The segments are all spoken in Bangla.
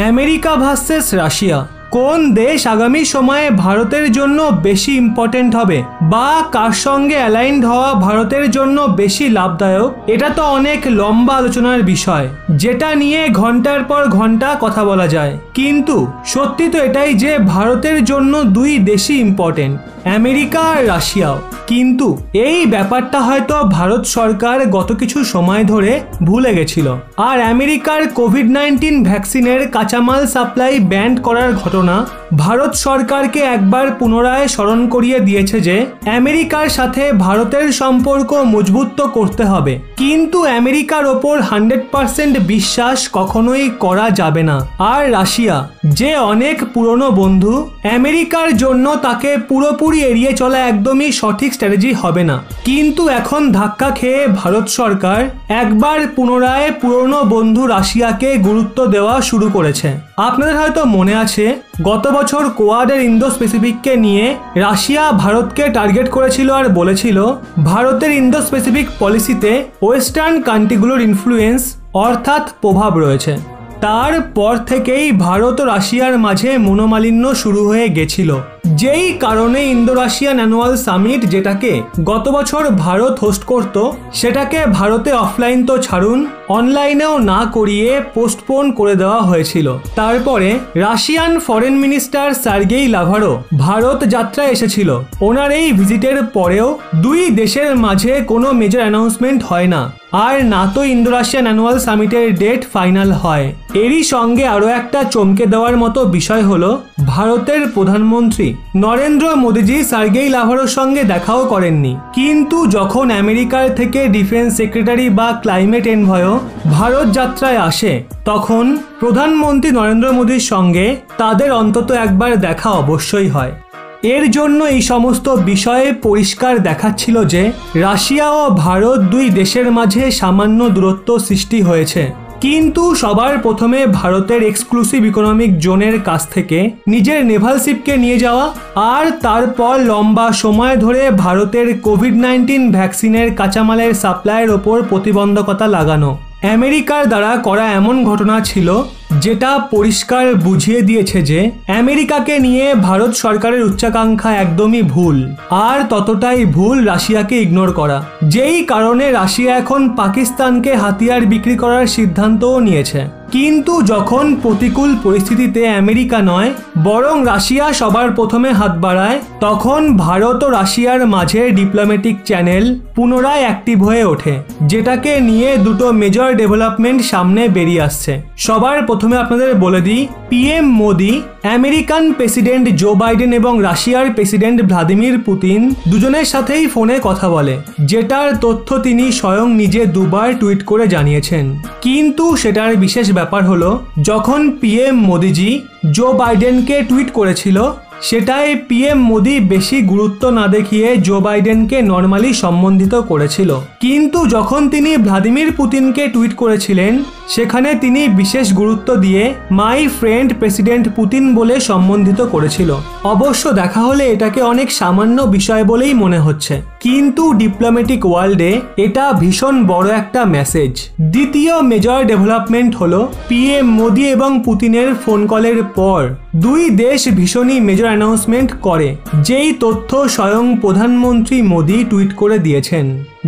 আমেরিকা ভার্সেস রাশিয়া, কোন দেশ আগামী সময়ে ভারতের জন্য বেশি ইম্পর্টেন্ট হবে বা কার সঙ্গে অ্যালাইন্ড হওয়া ভারতের জন্য বেশি লাভদায়ক, এটা তো অনেক লম্বা আলোচনার বিষয়, যেটা নিয়ে ঘন্টার পর ঘন্টা কথা বলা যায়। কিন্তু সত্যি তো এটাই যে ভারতের জন্য দুই দেশই ইম্পর্টেন্ট, আমেরিকা আর রাশিয়াও। কিন্তু এই ব্যাপারটা হয়তো ভারত সরকার গত কিছু সময় ধরে ভুলে গেছিল। আর আমেরিকার কোভিড-19 ভ্যাকসিনের কাঁচামাল সাপ্লাই ব্যান্ড করার ঘটনা ভারত সরকারকে একবার পুনরায় স্মরণ করিয়ে দিয়েছে যে আমেরিকার সাথে ভারতের সম্পর্ক মজবুত তো করতে হবে, কিন্তু আমেরিকার ওপর 100% বিশ্বাস কখনোই করা যাবে না। আর রাশিয়া যে অনেক পুরনো বন্ধু, আমেরিকার জন্য তাকে পুরোপুরি এড়িয়ে চলা একদমই সঠিক স্ট্র্যাটেজি হবে না। কিন্তু এখন ধাক্কা খেয়ে ভারত সরকার একবার পুনরায় পুরনো বন্ধু রাশিয়াকে গুরুত্ব দেওয়া শুরু করেছে। আপনাদের হয়তো মনে আছে গত বছর কোয়াডের ইন্দো স্পেসিফিককে নিয়ে রাশিয়া ভারতকে টার্গেট করেছিল আর বলেছিল ভারতের ইন্দো স্পেসিফিক পলিসিতে ওয়েস্টার্ন কান্ট্রিগুলোর ইনফ্লুয়েন্স অর্থাৎ প্রভাব রয়েছে। তারপর থেকেই ভারত ও রাশিয়ার মাঝে মনোমালিন্য শুরু হয়ে গেছিল, যেই কারণে ইন্দো রাশিয়ান অ্যানুয়াল সামিট, যেটাকে গত বছর ভারত হোস্ট করত, সেটাকে ভারতে অফলাইন তো ছাড়ুন, অনলাইনেও না করিয়ে পোস্টপোন করে দেওয়া হয়েছিল। তারপরে Russian foreign minister Sergei Lavrov Bharat যাত্রায় এসেছিল। ওনার এই ভিজিটের পরেও দুই দেশের মাঝে কোনো মেজর অ্যানাউন্সমেন্ট হয় না, আর না তো ইন্দো রাশিয়ান অ্যানুয়াল সামিটের ডেট ফাইনাল হয়। এরই সঙ্গে আরও একটা চমকে দেওয়ার মতো বিষয় হলো ভারতের প্রধানমন্ত্রী নরেন্দ্র মোদীজি সার্গেই লাভারোর সঙ্গে দেখাও করেননি। কিন্তু যখন আমেরিকার থেকে ডিফেন্স সেক্রেটারি বা ক্লাইমেট এনভয়ও ভারত যাত্রায় আসে, তখন প্রধানমন্ত্রী নরেন্দ্র মোদীর সঙ্গে তাদের অন্তত একবার দেখা অবশ্যই হয়। এর জন্য এই সমস্ত বিষয়ে পরিষ্কার দেখাচ্ছিল যে রাশিয়া ও ভারত দুই দেশের মাঝে সামান্য দূরত্ব সৃষ্টি হয়েছে। কিন্তু সবার প্রথমে ভারতের এক্সক্লুসিভ ইকোনমিক জোনের কাছ থেকে নিজের নেভাল শিপকে নিয়ে যাওয়া, আর তারপর লম্বা সময় ধরে ভারতের কোভিড-19 ভ্যাকসিনের কাঁচামালের সাপ্লাইয়ের ওপর প্রতিবন্ধকতা লাগানো আমেরিকার দ্বারা করা এমন ঘটনা ছিল যেটা পরিষ্কার বুঝিয়ে দিয়েছে যে আমেরিকাকে নিয়ে ভারত সরকারের উচ্চাকাঙ্ক্ষা একদমই ভুল, আর ততটাই ভুল রাশিয়াকে ইগনোর করা, যেই কারণে রাশিয়া এখন পাকিস্তানকে হাতিয়ার বিক্রি করার সিদ্ধান্তও নিয়েছে। কিন্তু যখন প্রতিকূল পরিস্থিতিতে আমেরিকা নয় বরং রাশিয়া সবার প্রথমে হাত বাড়ায়, তখন ভারত ও রাশিয়ার মাঝে ডিপ্লোম্যাটিক চ্যানেল পুনরায় অ্যাক্টিভ হয়ে ওঠে, যেটাকে নিয়ে দুটো মেজর ডেভেলপমেন্ট সামনে বেরিয়ে আসছে। সবার প্রথমে আপনাদের বলে দিই, PM Modi American president Joe Biden এবং রাশিয়ার প্রেসিডেন্ট ভ্লাদিমির পুতিন দুজনের সাথেই ফোনে কথা বলে, যেটার তথ্য তিনি স্বয়ং নিজে দুবার টুইট করে জানিয়েছেন। কিন্তু সেটার বিশেষ ব্যাপার হলো, যখন পিএম মোদিজি জো বাইডেনকে টুইট করেছিল, সেটাই পিএম মোদি বেশি গুরুত্ব না দেখিয়ে জো বাইডেনকে নর্মালি সম্বোধিত করেছিল। কিন্তু যখন তিনি ভ্লাদিমির পুতিনকে টুইট করেছিলেন, সেখানে তিনি বিশেষ গুরুত্ব দিয়ে মাই ফ্রেন্ড প্রেসিডেন্ট পুতিন বলে সম্বোধিত করেছিল। অবশ্য দেখা হলে এটাকে অনেক সামান্য বিষয় বলেই মনে হচ্ছে, কিন্তু ডিপ্লোম্যাটিক ওয়ার্ল্ডে এটা ভীষণ বড় একটা মেসেজ। দ্বিতীয় মেজর ডেভেলপমেন্ট হলো পিএম মোদি এবং পুতিনের ফোন কলের পর দুই দেশ ভীষণই মেজর অ্যানাউন্সমেন্ট করে, যেই তথ্য স্বয়ং প্রধানমন্ত্রী মোদি টুইট করে দিয়েছেন,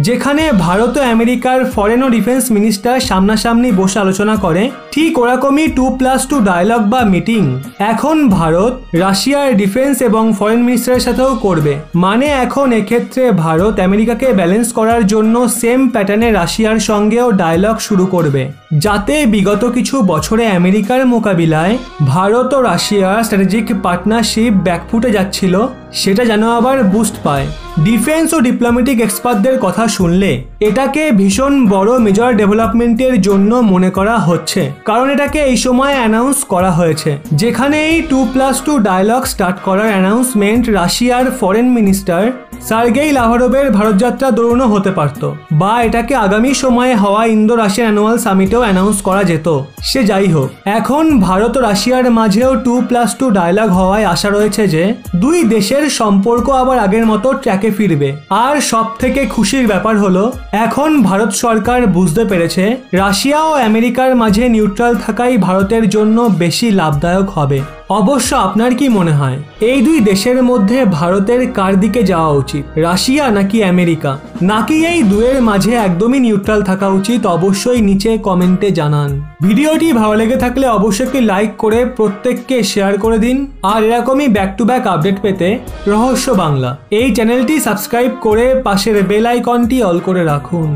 যেখানে ভারত ও আমেরিকার ফরেন ও ডিফেন্স মিনিস্টার সামনাসামনি বসে আলোচনা করে। ঠিক ওরকমই 2+2 ডায়লগ বা মিটিং এখন ভারত রাশিয়ার ডিফেন্স এবং ফরেন মিনিস্টারের সাথেও করবে। মানে এখন এক্ষেত্রে ভারত আমেরিকাকে ব্যালেন্স করার জন্য সেম প্যাটার্নে রাশিয়ার সঙ্গেও ডায়লগ শুরু করবে, যাতে বিগত কিছু বছরে আমেরিকার মোকাবিলায় ভারত ও রাশিয়ার স্ট্র্যাটেজিক পার্টনারশিপ ব্যাকফুটে যাচ্ছিল, সেটা যেন আবার বুস্ট পায়। ডিফেন্স ও ডিপ্লোম্যাটিক এক্সপার্টদের কথা শুনলে এটাকে ভীষণ বড় মেজর ডেভেলপমেন্টের জন্য মনে করা হচ্ছে, কারণ এটাকে এই সময় অ্যানাউন্স করা হয়েছে, যেখানে এই 2+2 ডায়লগ স্টার্ট করার অ্যানাউন্সমেন্ট রাশিয়ার ফরেন মিনিস্টার সার্গেই লাভারোভের ভারতযাত্রা দরুনও হতে পারত, বা এটাকে আগামী সময়ে হওয়া ইন্দো রাশিয়ান অ্যানুয়াল সামিটেও অ্যানাউন্স করা যেত। সে যাই হোক, এখন ভারত ও রাশিয়ার মাঝেও 2+2 ডায়লগ হওয়ায় আশা রয়েছে যে দুই দেশের সম্পর্ক আবার আগের মতো ট্র্যাকে ফিরবে। আর সব থেকে খুশির ব্যাপার হলো এখন ভারত সরকার বুঝতে পেরেছে রাশিয়া ও আমেরিকার মাঝে নিউট্রাল থাকাই ভারতের জন্য বেশি লাভদায়ক হবে। অবশ্য আপনার কি মনে হয় এই দুই দেশের মধ্যে ভারতের কার দিকে যাওয়া উচিত, রাশিয়া নাকি আমেরিকা, নাকি এই দুয়ের মাঝে একদমই নিউট্রাল থাকা উচিত? অবশ্যই নিচে কমেন্টে জানান। ভিডিওটি ভালো লেগে থাকলে অবশ্যই একটি লাইক করে প্রত্যেককে শেয়ার করে দিন। আর এরকমই ব্যাক টু ব্যাক আপডেট পেতে রহস্য বাংলা এই চ্যানেলটি সাবস্ক্রাইব করে পাশের বেল আইকনটি অল করে রাখুন।